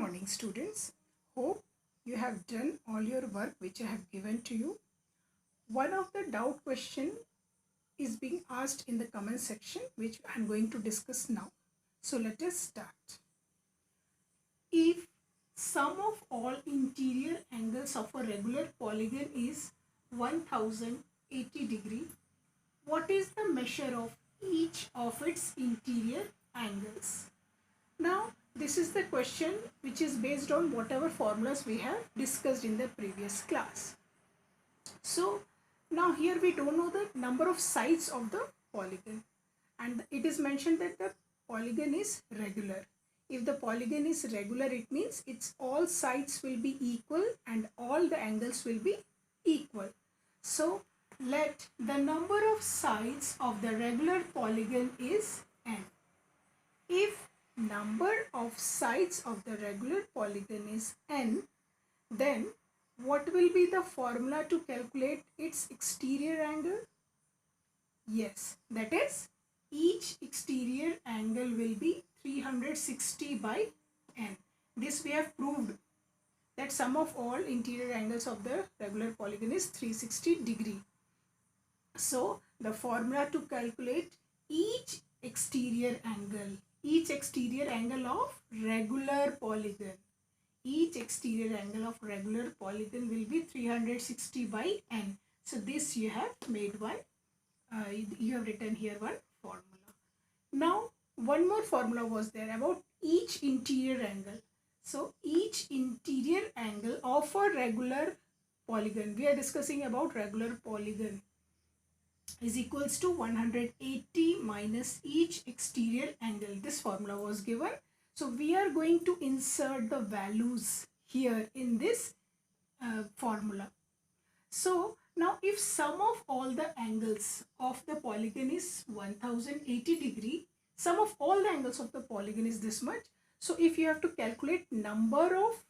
morning, students. Hope you have done all your work which I have given to you. One of the doubt question is being asked in the comment section, which I am going to discuss now. So let us start. If sum of all interior angles of a regular polygon is 1080 degree, what is the measure of each of its interior angles? Now, this is the question which is based on whatever formulas we have discussed in the previous class. So, now here we don't know the number of sides of the polygon, and it is mentioned that the polygon is regular. If the polygon is regular, it means its all sides will be equal and all the angles will be equal. So, let the number of sides of the regular polygon is n. If number of sides of the regular polygon is n, then what will be the formula to calculate its exterior angle? Yes, that is each exterior angle will be 360 by n. This we have proved that sum of all interior angles of the regular polygon is 360 degree. So the formula to calculate each exterior angle of regular polygon, each exterior angle of regular polygon will be 360 by n. So this you have made one, you have written here one formula. Now one more formula was there about each interior angle. So each interior angle of a regular polygon, we are discussing about regular polygon, is equals to 180 minus each exterior angle. This formula was given. So we are going to insert the values here in this formula. So now if sum of all the angles of the polygon is 1080 degree, sum of all the angles of the polygon is this much. So if you have to calculate number of,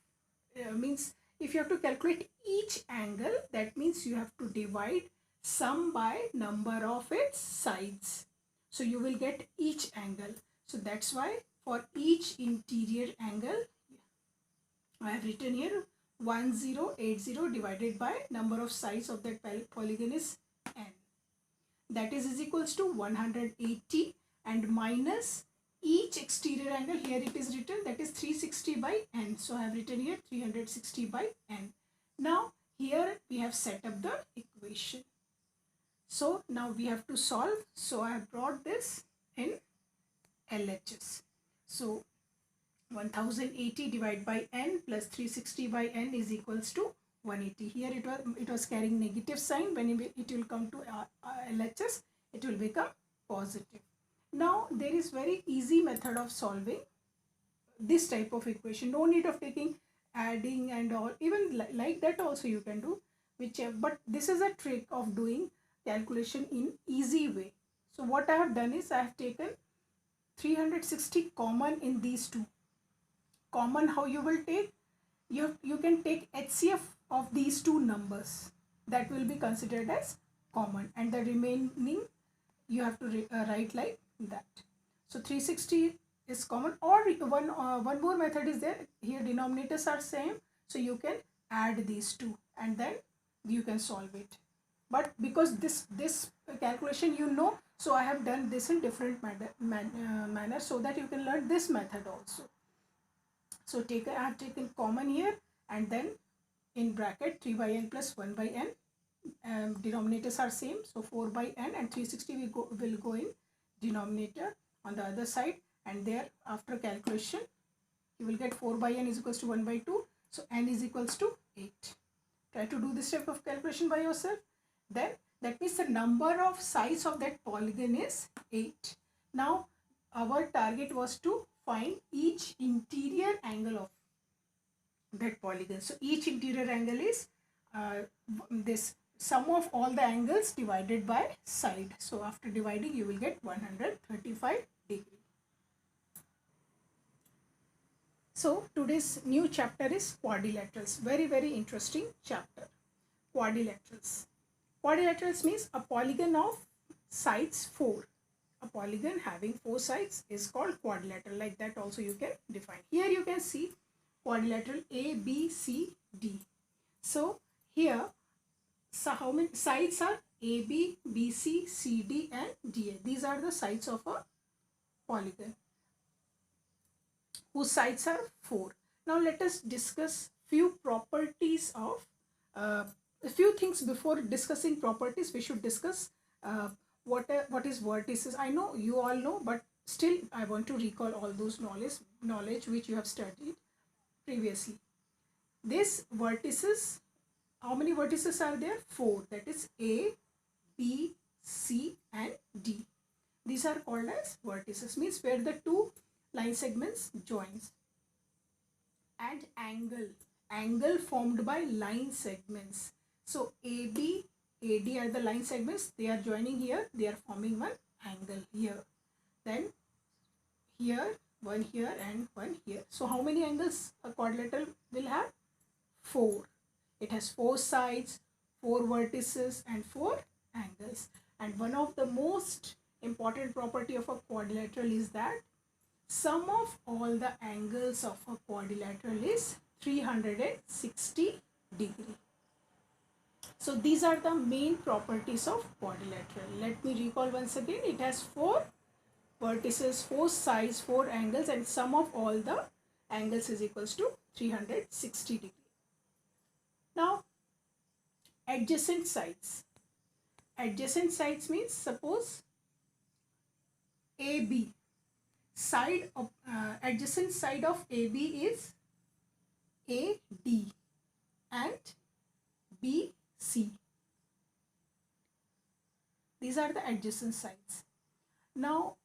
if you have to calculate each angle, that means you have to divide sum by number of its sides. So you will get each angle. So that's why for each interior angle, I have written here 1080 divided by number of sides of that polygon is n. That is equals to 180 and minus each exterior angle, here it is written, that is 360 by n. So I have written here 360 by n. Now here we have set up the equation. So now we have to solve. So I have brought this in LHS. So 1080 divided by n plus 360 by n is equals to 180. Here it was carrying negative sign. When it will come to LHS, it will become positive. Now there is very easy method of solving this type of equation. No need of taking adding and all. Even like that also you can do, whichever. But this is a trick of doing calculation in easy way. So what I have done is I have taken 360 common in these two. Common, how you will take? You can take HCF of these two numbers. That will be considered as common, and the remaining you have to write like that. So 360 is common, or one more method is there. Here denominators are same, so you can add these two and then you can solve it. But because this calculation you know, so I have done this in different manner so that you can learn this method also. So I have taken common here, and then in bracket 3 by n plus 1 by n. Denominators are same, so 4 by n, and 360 will go in denominator on the other side, and there after calculation you will get 4 by n is equals to 1 by 2. So n is equals to 8. Try to do this type of calculation by yourself. Then that means the number of sides of that polygon is 8. Now our target was to find each interior angle of that polygon. So each interior angle is this sum of all the angles divided by side. So after dividing you will get 135 degree. So today's new chapter is quadrilaterals. Very interesting chapter. Quadrilaterals. Quadrilaterals means a polygon of sides 4. A polygon having 4 sides is called quadrilateral. Like that also you can define. Here you can see quadrilateral ABCD. So here, so how many sides are AB, BC, CD and DA? These are the sides of a polygon whose sides are 4. Now let us discuss few properties of a few things. Before discussing properties, we should discuss what is vertices. I know you all know, but still I want to recall all those knowledge which you have studied previously. This vertices, how many vertices are there? 4. That is A, B, C and D. These are called as vertices, means where the two line segments joins. And angle formed by line segments. So AB, AD are the line segments, they are joining here, they are forming one angle here. Then here, one here and one here. So how many angles a quadrilateral will have? 4. It has 4 sides, 4 vertices and 4 angles. And one of the most important property of a quadrilateral is that sum of all the angles of a quadrilateral is 360 degree. So these are the main properties of quadrilateral. Let me recall once again. It has 4 vertices, 4 sides, 4 angles, and sum of all the angles is equals to 360 degree. Now, adjacent sides. Adjacent sides means, suppose AB, side of adjacent side of AB is AD and BC. These are the adjacent sides. Now,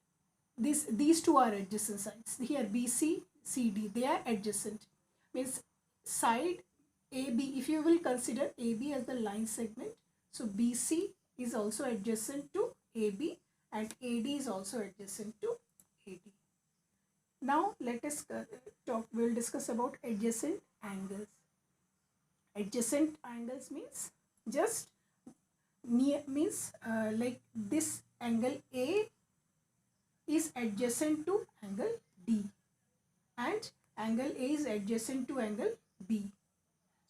these two are adjacent sides. Here BC, CD, they are adjacent. Means side AB, if you will consider AB as the line segment, so BC is also adjacent to AB and AD is also adjacent to AD. Now let us we will discuss about adjacent angles. Adjacent angles means just near, means like this angle A is adjacent to angle D and angle A is adjacent to angle B.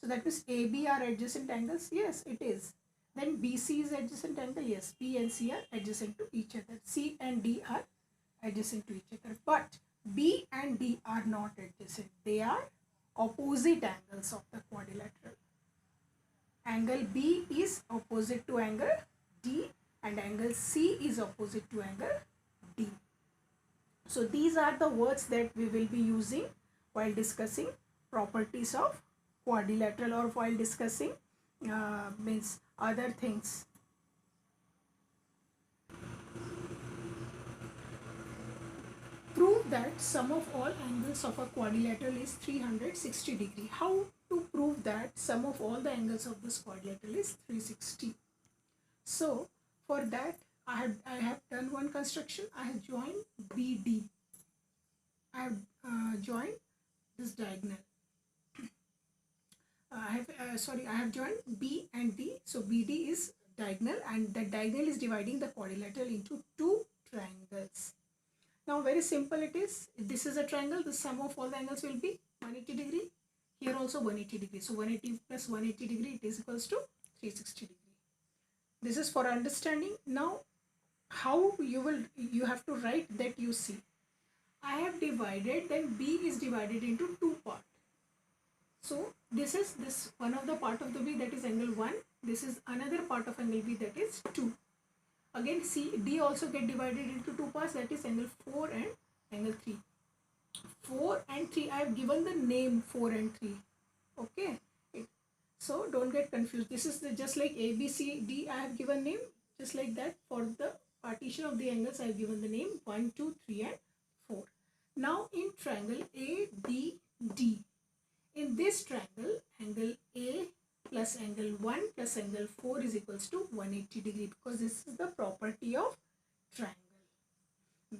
So that means AB are adjacent angles? Yes, it is. Then BC is adjacent angle? Yes, B and C are adjacent to each other. C and D are adjacent to each other. But B and D are not adjacent. They are opposite angles of the quadrilateral. Angle B is opposite to angle D and angle C is opposite to angle D. So these are the words that we will be using while discussing properties of quadrilateral or while discussing means other things. Prove that sum of all angles of a quadrilateral is 360 degree. How to prove that sum of all the angles of this quadrilateral is 360? So for that I have done one construction. I have joined BD. I have joined this diagonal. I have joined B and D. So BD is diagonal and the diagonal is dividing the quadrilateral into 2 triangles. Now very simple it is. If this is a triangle, the sum of all the angles will be 180 degree. Here also 180 degree. So 180 plus 180 degree, it is equals to 360 degree. This is for understanding. Now how you have to write that, you see. I have divided, then B is divided into 2 parts. So this is one of the part of the B, that is angle 1. This is another part of angle B, that is 2. Again D also get divided into 2 parts, that is angle 4 and angle 3. 4 and 3, I have given the name 4 and 3. Okay. So don't get confused. This is just like A, B, C, D, I have given name. Just like that, for the partition of the angles, I have given the name 1, 2, 3 and 4. Now in triangle ADD, in this triangle, angle A plus angle 1 plus angle 4 is equals to 180 degree, because this is the property of triangle.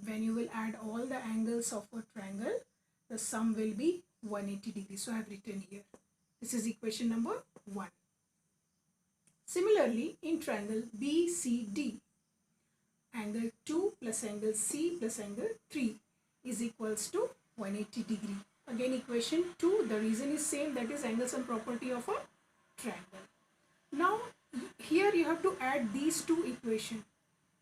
When you will add all the angles of a triangle, the sum will be 180 degree. So I have written here. This is equation number 1. Similarly, in triangle BCD, angle 2 plus angle C plus angle 3 is equals to 180 degree. Again equation 2, the reason is same, that is angle sum property of a triangle. Now here you have to add these two equations,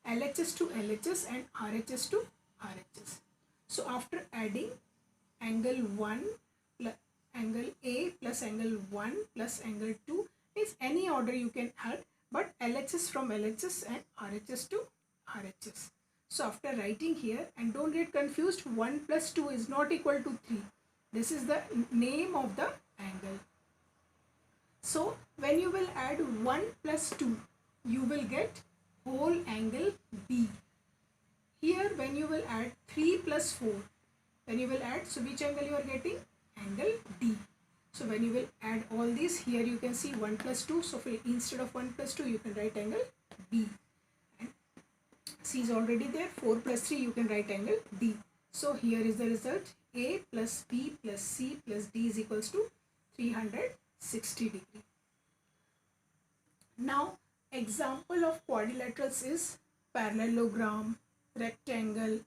LHS to LHS and RHS to RHS. So after adding angle 1 plus angle A plus angle 1 plus angle 2 is any order you can add, but LHS from LHS and RHS to RHS. So after writing here, and don't get confused, 1 plus 2 is not equal to 3. This is the name of the angle. So when you will add 1 plus 2, you will get whole angle B. Here when you will add 3 plus 4, when you will add, so which angle you are getting? Angle D. So when you will add all these, here you can see 1 plus 2. So instead of 1 plus 2, you can write angle B. And C is already there. 4 plus 3, you can write angle D. So here is the result. A plus B plus C plus D is equals to 360 degree. Now example of quadrilaterals is parallelogram, rectangle,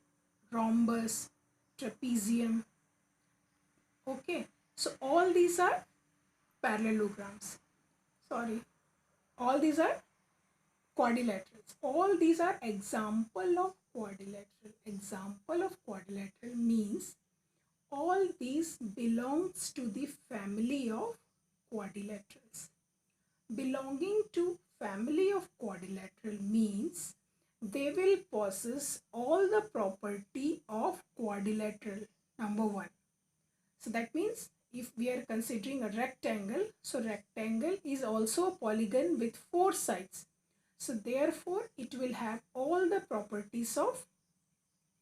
rhombus, trapezium. Okay, so all these are parallelograms. Sorry, all these are quadrilaterals. All these are example of quadrilateral. Example of quadrilateral means all these belongs to the family of quadrilaterals. Belonging to family of quadrilateral means they will possess all the property of quadrilateral. Number 1. So that means if we are considering a rectangle, so rectangle is also a polygon with 4 sides. So therefore it will have all the properties of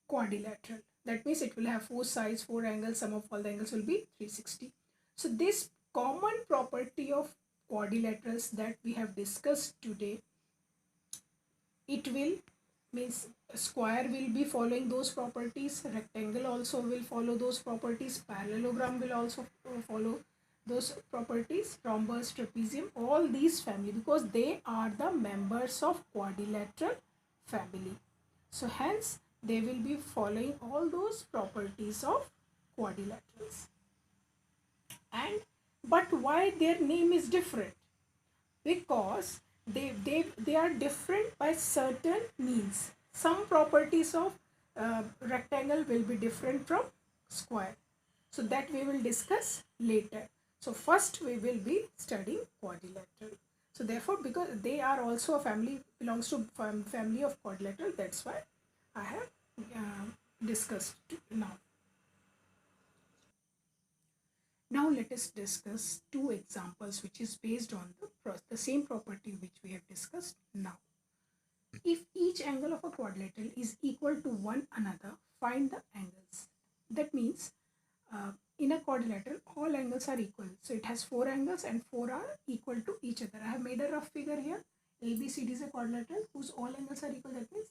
quadrilateral. That means it will have 4 sides, 4 angles, sum of all the angles will be 360. So this common property of quadrilaterals that we have discussed today, it will means square will be following those properties, rectangle also will follow those properties, parallelogram will also follow those properties, rhombus, trapezium, all these family, because they are the members of quadrilateral family. So hence they will be following all those properties of quadrilaterals. And but why their name is different? Because they are different by certain means. Some properties of rectangle will be different from square. So that we will discuss later. So first we will be studying quadrilateral. So therefore, because they are also a family, belongs to family of quadrilateral, that's why I have discussed now. Now let us discuss two examples which is based on the same property which we have discussed now. If each angle of a quadrilateral is equal to one another, find the angles. That means in a quadrilateral, all angles are equal. So it has 4 angles and 4 are equal to each other. I have made a rough figure here. ABCD is a quadrilateral whose all angles are equal. That means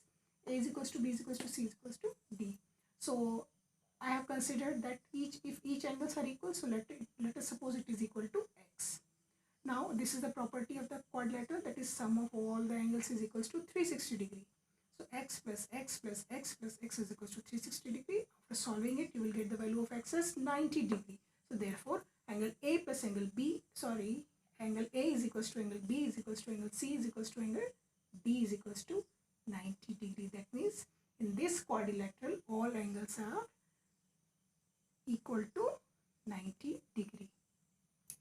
A is equals to B is equals to C is equals to D. So I have considered that if each angles are equal, so let us suppose it is equal to x. Now this is the property of the quadrilateral, that is sum of all the angles is equals to 360 degree. So x plus x plus x plus x is equals to 360 degree. After solving it, you will get the value of x as 90 degree. So therefore angle A plus angle B, angle A is equals to angle B is equals to angle C is equals to angle D is equals to 90 degree. That means in this quadrilateral all angles are equal to 90 degree.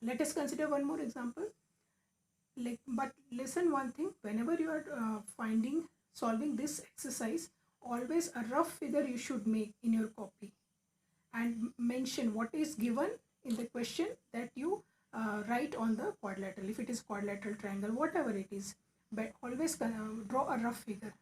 Let us consider one more example. But listen one thing, whenever you are solving this exercise, always a rough figure you should make in your copy and mention what is given in the question that you write on the quadrilateral. If it is quadrilateral, triangle, whatever it is, but always draw a rough figure.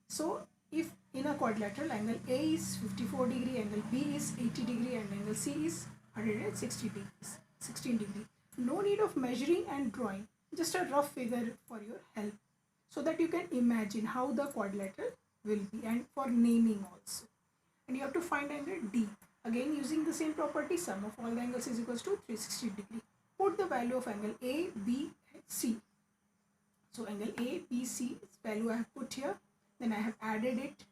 So if in a quadrilateral, angle A is 54 degree, angle B is 80 degree and angle C is 160 degrees, 16 degree. No need of measuring and drawing, just a rough figure for your help, so that you can imagine how the quadrilateral will be, and for naming also. And you have to find angle D. Again using the same property, sum of all the angles is equals to 360 degree. Put the value of angle A, B and C. So angle A, B, C value I have put here. Then I have added it,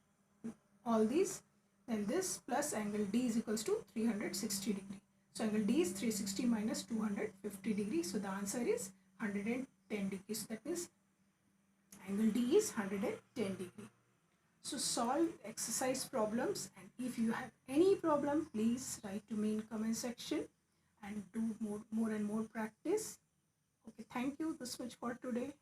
all these. then this plus angle D is equals to 360 degree. So angle D is 360 minus 250 degree. So the answer is 110 degree. So that means angle D is 110 degree. So solve exercise problems, and if you have any problem, please write to me in comment section and do more and more practice. Okay, thank you this much for today.